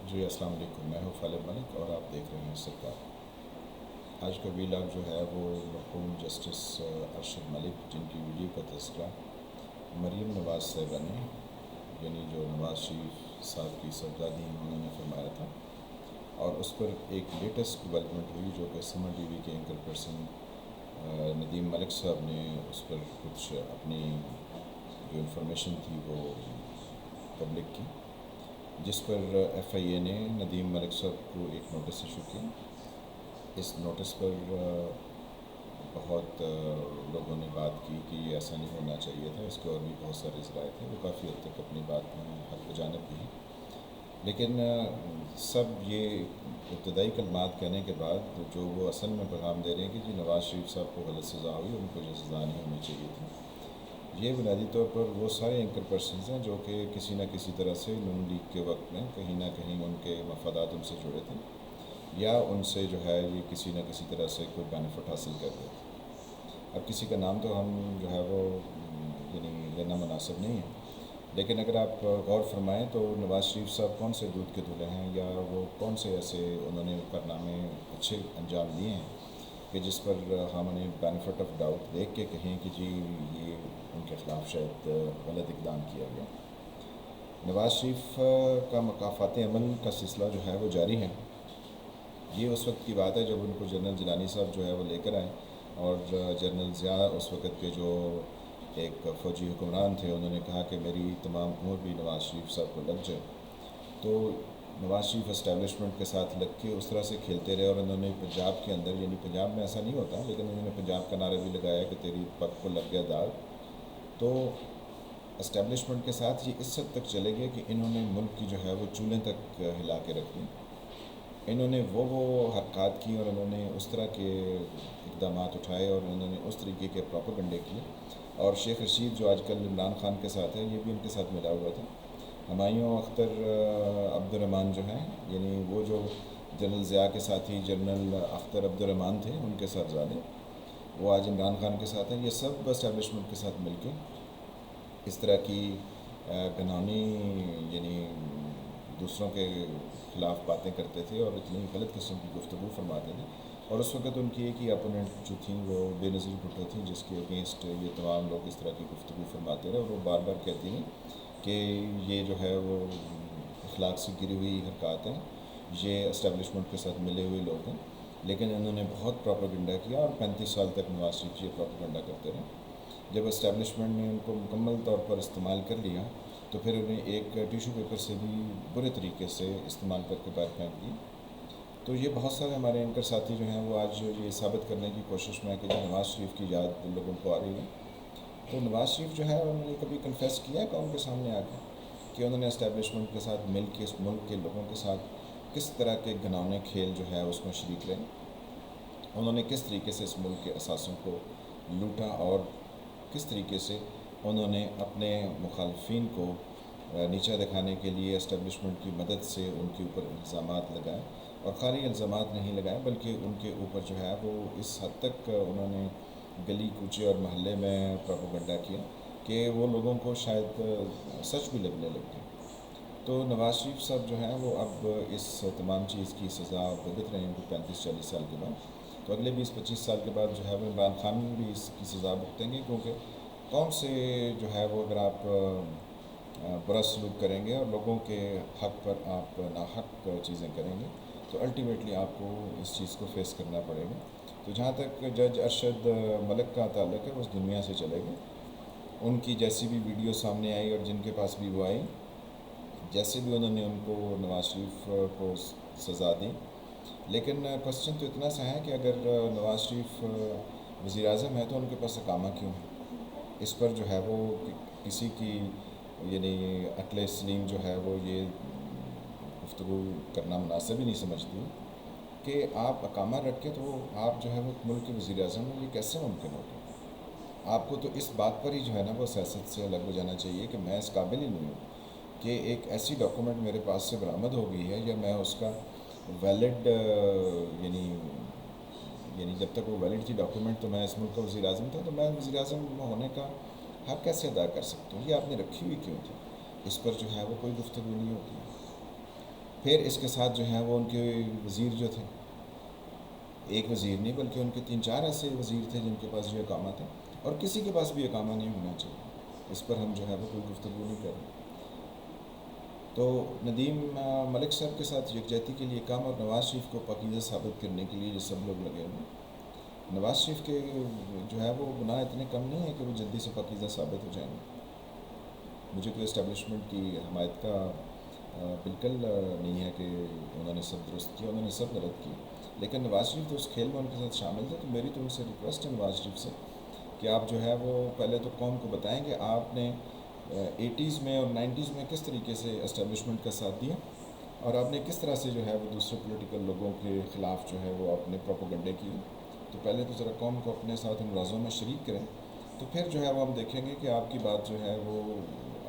جی السلام علیکم، میں ہوں خالد ملک اور آپ دیکھ رہے ہیں سرکار۔ آج کا ویلاگ جو ہے وہ مرحوم جسٹس ارشد ملک، جن کی ویڈیو کا تذکرہ مریم نواز صاحبہ نے، یعنی جو نواز شریف صاحب کی صاحبزادی ہیں، انہوں نے فرمایا تھا، اور اس پر ایک لیٹسٹ ڈیولپمنٹ ہوئی جو کہ سمر ٹی وی کے اینکر پرسن ندیم ملک صاحب نے اس پر کچھ اپنی جو انفارمیشن تھی وہ پبلک کی، جس پر ایف آئی اے نے ندیم ملک صاحب کو ایک نوٹس ایشو کیا۔ اس نوٹس پر بہت لوگوں نے بات کی کہ یہ ایسا نہیں ہونا چاہیے تھا، اس کے اور بھی بہت سارے ذرائع تھے، وہ کافی حد تک اپنی بات میں حق بجانب بھی ہیں، لیکن سب یہ ابتدائی کلمات کہنے کے بعد جو وہ اصل میں پیغام دے رہے ہیں کہ جی نواز شریف صاحب کو غلط سزا ہوئی، ان کو جو سزا نہیں ہونی چاہیے تھی۔ یہ بنیادی طور پر وہ سارے اینکر پرسنز ہیں جو کہ کسی نہ کسی طرح سے نون لیگ کے وقت میں کہیں نہ کہیں ان کے مفادات ان سے جڑے تھے، یا ان سے جو ہے یہ کسی نہ کسی طرح سے کوئی بینیفٹ حاصل کر رہے تھے۔ اب کسی کا نام تو ہم جو ہے وہ یعنی لینا مناسب نہیں ہے، لیکن اگر آپ غور فرمائیں تو نواز شریف صاحب کون سے دودھ کے دھلے ہیں، یا وہ کون سے ایسے انہوں نے کارنامے اچھے انجام دیے ہیں کہ جس پر ہم انہیں بینیفٹ آف ڈاؤٹ دیکھ کے کہیں کہ جی یہ ان کے خلاف شاید غلط اقدام کیا گیا۔ نواز شریف کا مکافات عمل کا سلسلہ جو ہے وہ جاری ہے۔ یہ اس وقت کی بات ہے جب ان کو جنرل جیلانی صاحب جو ہے وہ لے کر آئے، اور جنرل ضیاء اس وقت کے جو ایک فوجی حکمران تھے، انہوں نے کہا کہ میری تمام عمر بھی نواز شریف صاحب کو لگ جائے، تو نواز شریف اسٹیبلشمنٹ کے ساتھ لگ کے اس طرح سے کھیلتے رہے، اور انہوں نے پنجاب کے اندر، یعنی پنجاب میں ایسا نہیں ہوتا لیکن انہوں نے پنجاب کا نعرہ بھی لگایا کہ تیری پگ کو لگ گیا داغ، تو اسٹیبلشمنٹ کے ساتھ یہ اس حد تک چلے گئے کہ انہوں نے ملک کی جو ہے وہ چولیں تک ہلا کے رکھ دی۔ انہوں نے وہ حرکات کی اور انہوں نے اس طرح کے اقدامات اٹھائے اور انہوں نے اس طریقے کے پروپیگنڈے کیے، اور شیخ رشید جو آج کل عمران خان کے ساتھ ہے، یہ بھی ان کے ساتھ ملا ہوا تھا۔ ہمایوں اختر عبد الرحمن جو ہیں، یعنی وہ جو جنرل ضیاء کے ساتھی جنرل اختر عبد الرحمن تھے، ان کے صاحبزادے، وہ آج عمران خان کے ساتھ ہیں۔ یہ سب اسٹیبلشمنٹ کے ساتھ مل کے اس طرح کی گھناؤنی یعنی دوسروں کے خلاف باتیں کرتے تھے اور اتنی غلط قسم کی گفتگو فرماتے تھے، اور اس وقت ان کی ایک ہی اپوننٹ جو تھیں وہ بے نظیر بھٹو تھیں، جس کے اگینسٹ یہ تمام لوگ اس طرح کی گفتگو فرماتے رہے، اور وہ بار بار کہتی ہیں کہ یہ جو ہے وہ اخلاق سے گری ہوئی حرکات ہیں، یہ اسٹیبلشمنٹ کے ساتھ ملے ہوئے لوگ ہیں، لیکن انہوں نے بہت پروپیگنڈا کیا، اور 35 سال تک نواز شریف یہ پروپیگنڈا کرتے رہے۔ جب اسٹیبلشمنٹ نے ان کو مکمل طور پر استعمال کر لیا تو پھر انہیں ایک ٹیشو پیپر سے بھی برے طریقے سے استعمال کر کے باہر پھینک دی۔ تو یہ بہت سارے ہمارے اینکر ساتھی جو ہیں وہ آج یہ ثابت کرنے کی کوشش میں ہے کہ جو نواز شریف کی یاد لوگوں کو آ رہی ہے، تو نواز شریف جو ہے انہوں نے کبھی کنفیس کیا ہے قوم کے سامنے آ کے کہ انہوں نے اسٹیبلشمنٹ کے ساتھ مل کے اس ملک کے لوگوں کے ساتھ کس طرح کے گھناؤنے کھیل جو ہے اس میں شریک رہے، انہوں نے کس طریقے سے اس ملک کے اثاثوں کو لوٹا، اور کس طریقے سے انہوں نے اپنے مخالفین کو نیچا دکھانے کے لیے اسٹیبلشمنٹ کی مدد سے ان کے اوپر الزامات لگائے، اور خالی الزامات نہیں لگائے بلکہ ان کے اوپر جو ہے وہ اس حد تک انہوں نے گلی کوچے اور محلے میں پروپیگنڈا کیا کہ وہ لوگوں کو شاید سچ بھی لگنے لگ گیا۔ تو نواز شریف صاحب جو ہیں وہ اب اس تمام چیز کی سزا بھگت رہے ہیں کہ 35-40 سال کے بعد، تو اگلے 20-25 سال کے بعد جو ہے وہ عمران خان بھی اس کی سزا بھگتیں گے، کیونکہ قوم سے جو ہے وہ اگر آپ برا سلوک کریں گے اور لوگوں کے حق پر آپ ناحق چیزیں کریں گے تو الٹیمیٹلی آپ کو اس چیز کو فیس کرنا پڑے گا۔ تو جہاں تک جج ارشد ملک کا تعلق ہے، وہ اس دنیا سے چلے گئے، ان کی جیسی بھی ویڈیو سامنے آئی اور جن کے پاس بھی وہ آئی، جیسے بھی انہوں نے ان کو نواز شریف کو سزا دی، لیکن کوسچن تو اتنا سا ہے کہ اگر نواز شریف وزیر اعظم ہے تو ان کے پاس اقامہ کیوں ہے؟ اس پر جو ہے وہ کسی کی یعنی عقل سلیم جو ہے وہ یہ گفتگو کرنا مناسب ہی نہیں سمجھتی کہ آپ اقامہ رکھ کے تو آپ جو ہے وہ ملک کے وزیر اعظم ہیں، یہ کیسے ممکن ہوگا؟ آپ کو تو اس بات پر ہی جو ہے نا وہ سیاست سے الگ ہو جانا چاہیے کہ میں اس قابل ہی نہیں ہوں کہ ایک ایسی ڈاکومنٹ میرے پاس سے برآمد ہو گئی ہے، یا میں اس کا ویلڈ یعنی جب تک وہ ویلڈ تھی ڈاکومنٹ تو میں اس ملک کا وزیر اعظم تھا، تو میں وزیر اعظم ہونے کا حق کیسے ادا کر سکتا ہوں؟ یہ آپ نے رکھی ہوئی کیوں تھی؟ اس پر جو ہے وہ کوئی گفتگو نہیں ہوتی ہے۔ پھر اس کے ساتھ جو ہیں وہ ان کے وزیر جو تھے، ایک وزیر نہیں بلکہ ان کے 3-4 ایسے وزیر تھے جن کے پاس یہ اقامہ تھا، اور کسی کے پاس بھی اقامہ نہیں ہونا چاہیے، اس پر ہم جو ہے وہ کوئی گفتگو نہیں کر رہے۔ تو ندیم ملک صاحب کے ساتھ یکجہتی کے لیے کام، اور نواز شریف کو پاکیزہ ثابت کرنے کے لیے یہ سب لوگ لگے ہوئے ہیں۔ نواز شریف کے جو ہے وہ گناہ اتنے کم نہیں ہیں کہ وہ جلدی سے پاکیزہ ثابت ہو جائیں گے۔ مجھے کوئی اسٹیبلشمنٹ کی حمایت کا بالکل نہیں ہے کہ انہوں نے سب درست کیا، انہوں نے سب غلط کیا، لیکن نواز شریف تو اس کھیل میں ان کے ساتھ شامل تھے۔ تو میری تو ان سے ریکویسٹ ہے نواز شریف سے کہ آپ جو ہے وہ پہلے تو قوم کو بتائیں کہ آپ نے 80s میں اور 90s میں کس طریقے سے اسٹیبلشمنٹ کا ساتھ دیا، اور آپ نے کس طرح سے جو ہے وہ دوسرے پولیٹیکل لوگوں کے خلاف جو ہے وہ اپنے پروپیگنڈے کیے۔ تو پہلے تو ذرا قوم کو اپنے ساتھ امراضوں میں شریک کریں، تو پھر جو ہے وہ ہم دیکھیں گے کہ آپ کی بات جو ہے وہ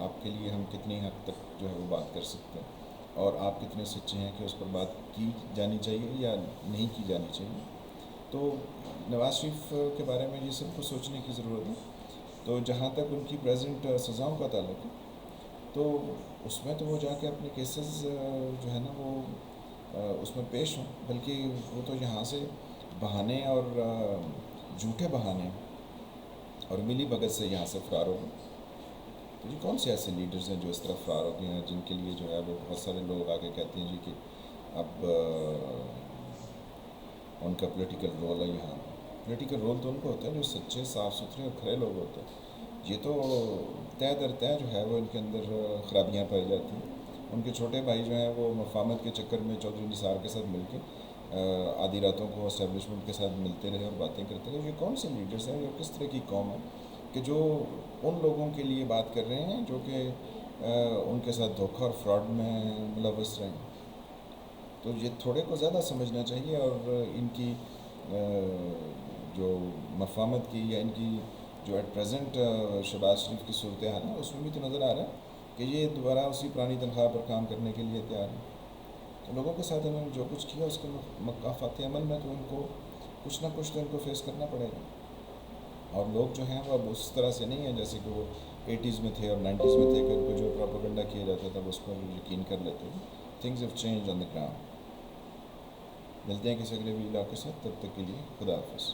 آپ کے لیے ہم کتنی حد تک جو ہے وہ بات کر سکتے ہیں، اور آپ کتنے سچے ہیں کہ اس پر بات کی جانی چاہیے یا نہیں کی جانی چاہیے۔ تو نواز شریف کے بارے میں یہ سب کو سوچنے کی ضرورت ہے۔ تو جہاں تک ان کی پریزنٹ سزاؤں کا تعلق ہے، تو اس میں تو وہ جا کے اپنے کیسز جو ہے نا وہ اس میں پیش ہوں، بلکہ وہ تو یہاں سے بہانے اور جھوٹے بہانے اور ملی بھگت سے یہاں سے فرار ہو گئے۔ تو یہ کون سے ایسے لیڈرز ہیں جو اس طرح فرار ہو گئے ہیں، جن کے لیے جو ہے وہ بہت سارے لوگ آگے کہتے ہیں جی کہ اب ان کا پولیٹیکل رول ہے یہاں۔ پولیٹیکل رول تو ان کو ہوتا ہے جو سچے، صاف ستھرے اور کھڑے لوگ ہوتے ہیں۔ یہ تو طے در طے جو ہے وہ ان کے اندر خرابیاں پائی جاتی ہیں۔ ان کے چھوٹے بھائی جو ہیں وہ مفاہمت کے چکر میں چودھری نثار کے ساتھ مل کے آدھی راتوں کو اسٹیبلشمنٹ کے ساتھ ملتے رہے اور باتیں کرتے رہے۔ یہ کون سے لیڈرز ہیں، یہ کس طرح کی قوم ہے کہ جو ان لوگوں کے لیے بات کر رہے ہیں جو کہ ان کے ساتھ دھوکہ اور فراڈ میں ملوث رہے ہیں؟ تو یہ تھوڑے کو زیادہ سمجھنا چاہیے، اور ان کی جو مفاہمت کی یا ان کی جو ایٹ پریزنٹ شہباز شریف کی صورتحال ہے، اس میں بھی تو نظر آ رہا ہے کہ یہ دوبارہ اسی پرانی تنخواہ پر کام کرنے کے لیے تیار ہیں۔ تو لوگوں کے ساتھ انہوں نے جو کچھ کیا اس کے مقافات عمل میں تو ان کو کچھ نہ کچھ تو ان کو فیس کرنا پڑے گا۔ اور لوگ جو ہیں وہ اب اس طرح سے نہیں ہیں جیسے کہ وہ 80s میں تھے اور 90s میں تھے کہ ان کو جو پروپیگنڈا کیا جاتا تھا وہ اس پر یقین کر لیتے ہیں۔ Things have change on the ground. ملتے ہیں کسی اگلے ویلاگ کے ساتھ، تب تک کے لیے خدا حافظ۔